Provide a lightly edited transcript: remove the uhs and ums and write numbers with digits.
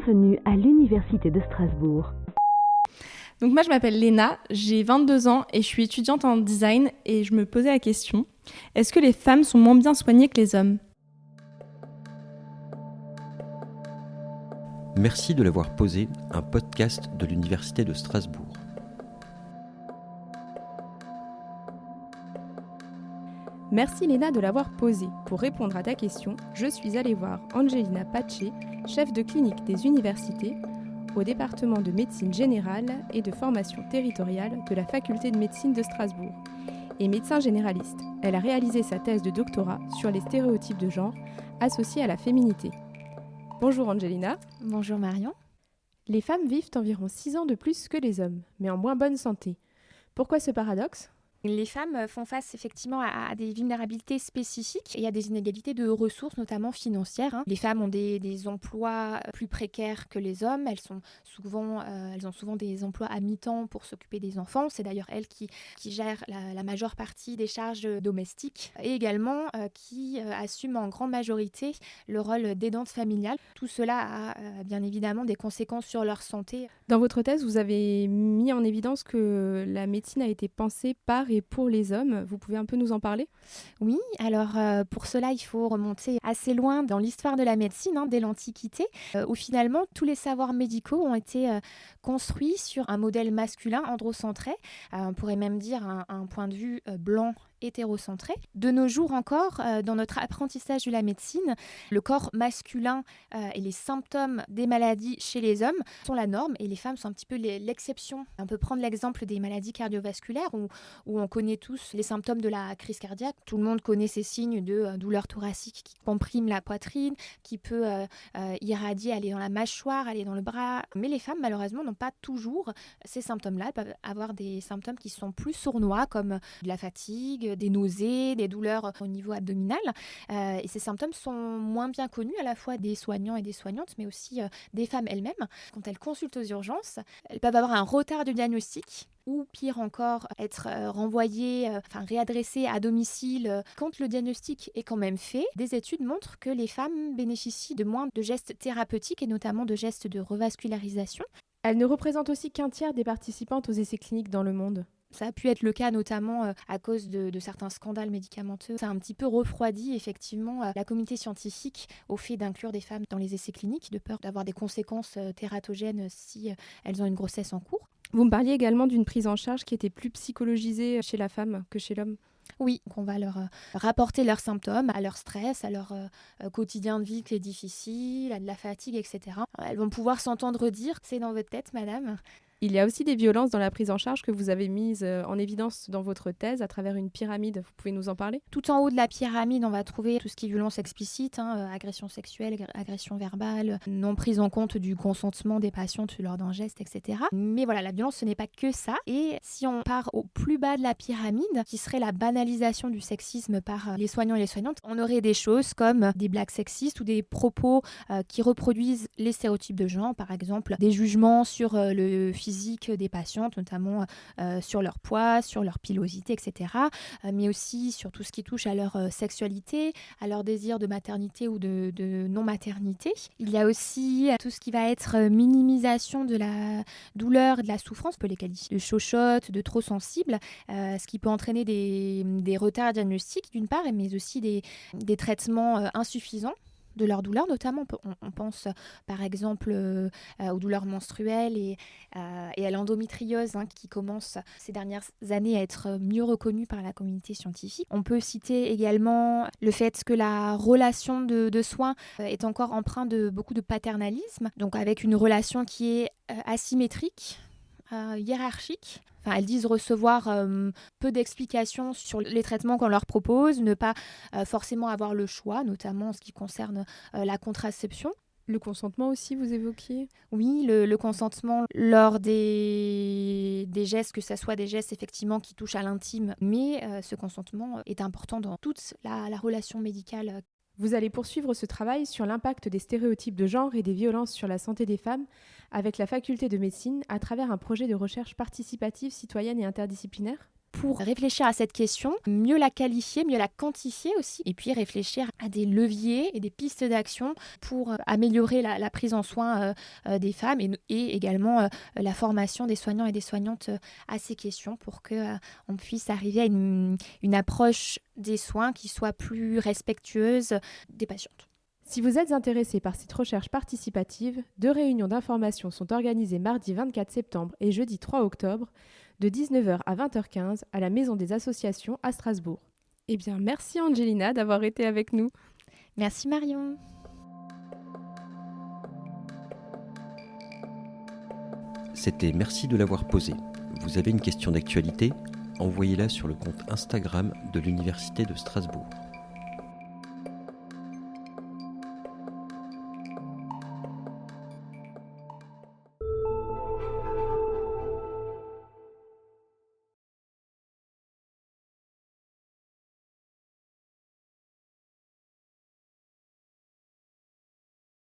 Bienvenue à l'Université de Strasbourg. Donc moi je m'appelle Léna, j'ai 22 ans et je suis étudiante en design et je me posais la question, est-ce que les femmes sont moins bien soignées que les hommes ? Merci de l'avoir posé, un podcast de l'Université de Strasbourg. Merci Léna de l'avoir posé. Pour répondre à ta question, je suis allée voir Angelina Pace, chef de clinique des universités, au département de médecine générale et de formation territoriale de la faculté de médecine de Strasbourg, et médecin généraliste. Elle a réalisé sa thèse de doctorat sur les stéréotypes de genre associés à la féminité. Bonjour Angelina. Bonjour Marion. Les femmes vivent environ 6 ans de plus que les hommes, mais en moins bonne santé. Pourquoi ce paradoxe ? Les femmes font face effectivement à des vulnérabilités spécifiques et à des inégalités de ressources, notamment financières. Les femmes ont des emplois plus précaires que les hommes. Elles ont souvent des emplois à mi-temps pour s'occuper des enfants. C'est d'ailleurs elles qui gèrent la majeure partie des charges domestiques et également qui assument en grande majorité le rôle d'aidante familiale. Tout cela a bien évidemment des conséquences sur leur santé. Dans votre thèse, vous avez mis en évidence que la médecine a été pensée par et pour les hommes. Vous pouvez un peu nous en parler ? Oui, alors pour cela, il faut remonter assez loin dans l'histoire de la médecine, dès l'Antiquité, où finalement tous les savoirs médicaux ont été construits sur un modèle masculin androcentré, on pourrait même dire un point de vue blanc hétérocentré. De nos jours encore, dans notre apprentissage de la médecine, le corps masculin et les symptômes des maladies chez les hommes sont la norme et les femmes sont un petit peu l'exception. On peut prendre l'exemple des maladies cardiovasculaires où on connaît tous les symptômes de la crise cardiaque. Tout le monde connaît ces signes de douleur thoracique qui comprime la poitrine, qui peut irradier, aller dans la mâchoire, aller dans le bras. Mais les femmes, malheureusement, n'ont pas toujours ces symptômes-là. Elles peuvent avoir des symptômes qui sont plus sournois, comme de la fatigue, des nausées, des douleurs au niveau abdominal. Et ces symptômes sont moins bien connus à la fois des soignants et des soignantes, mais aussi des femmes elles-mêmes. Quand elles consultent aux urgences, elles peuvent avoir un retard de diagnostic ou pire encore, être réadressées à domicile quand le diagnostic est quand même fait. Des études montrent que les femmes bénéficient de moins de gestes thérapeutiques et notamment de gestes de revascularisation. Elle ne représente aussi qu'un tiers des participantes aux essais cliniques dans le monde. Ça a pu être le cas notamment à cause de certains scandales médicamenteux. Ça a un petit peu refroidi effectivement la communauté scientifique au fait d'inclure des femmes dans les essais cliniques, de peur d'avoir des conséquences tératogènes si elles ont une grossesse en cours. Vous me parliez également d'une prise en charge qui était plus psychologisée chez la femme que chez l'homme. Oui, qu'on va leur rapporter leurs symptômes, à leur stress, à leur quotidien de vie qui est difficile, à de la fatigue, etc. Elles vont pouvoir s'entendre dire « c'est dans votre tête, madame ». Il y a aussi des violences dans la prise en charge que vous avez mises en évidence dans votre thèse à travers une pyramide. Vous pouvez nous en parler ? Tout en haut de la pyramide, on va trouver tout ce qui est violence explicite, agression sexuelle, agression verbale, non prise en compte du consentement des patientes lors d'un geste, etc. Mais voilà, la violence, ce n'est pas que ça. Et si on part au plus bas de la pyramide, qui serait la banalisation du sexisme par les soignants et les soignantes, on aurait des choses comme des blagues sexistes ou des propos qui reproduisent les stéréotypes de genre, par exemple des jugements sur le physique des patientes, notamment sur leur poids, sur leur pilosité, etc. Mais aussi sur tout ce qui touche à leur sexualité, à leur désir de maternité ou de non-maternité. Il y a aussi tout ce qui va être minimisation de la douleur et de la souffrance, on peut les qualifier de chochotte, de trop sensible, ce qui peut entraîner des retards diagnostiques d'une part, mais aussi des traitements insuffisants de leur douleur, notamment on pense par exemple aux douleurs menstruelles et à l'endométriose qui commence ces dernières années à être mieux reconnue par la communauté scientifique. On peut citer également le fait que la relation de soins est encore empreinte de beaucoup de paternalisme, donc avec une relation qui est asymétrique, hiérarchique. Elles disent recevoir peu d'explications sur les traitements qu'on leur propose, ne pas forcément avoir le choix, notamment en ce qui concerne la contraception. Le consentement aussi, vous évoquiez ? Oui, le consentement lors des gestes, que ce soit des gestes effectivement qui touchent à l'intime, mais ce consentement est important dans toute la relation médicale. Vous allez poursuivre ce travail sur l'impact des stéréotypes de genre et des violences sur la santé des femmes avec la faculté de médecine à travers un projet de recherche participative, citoyenne et interdisciplinaire. pour réfléchir à cette question, mieux la qualifier, mieux la quantifier aussi, et puis réfléchir à des leviers et des pistes d'action pour améliorer la prise en soin des femmes et également la formation des soignants et des soignantes à ces questions pour qu'on puisse arriver à une approche des soins qui soit plus respectueuse des patientes. Si vous êtes intéressé par cette recherche participative, 2 réunions d'information sont organisées mardi 24 septembre et jeudi 3 octobre, de 19h à 20h15 à la Maison des Associations à Strasbourg. Eh bien, merci Angelina d'avoir été avec nous. Merci Marion. C'était Merci de l'avoir posé. Vous avez une question d'actualité ? Envoyez-la sur le compte Instagram de l'Université de Strasbourg.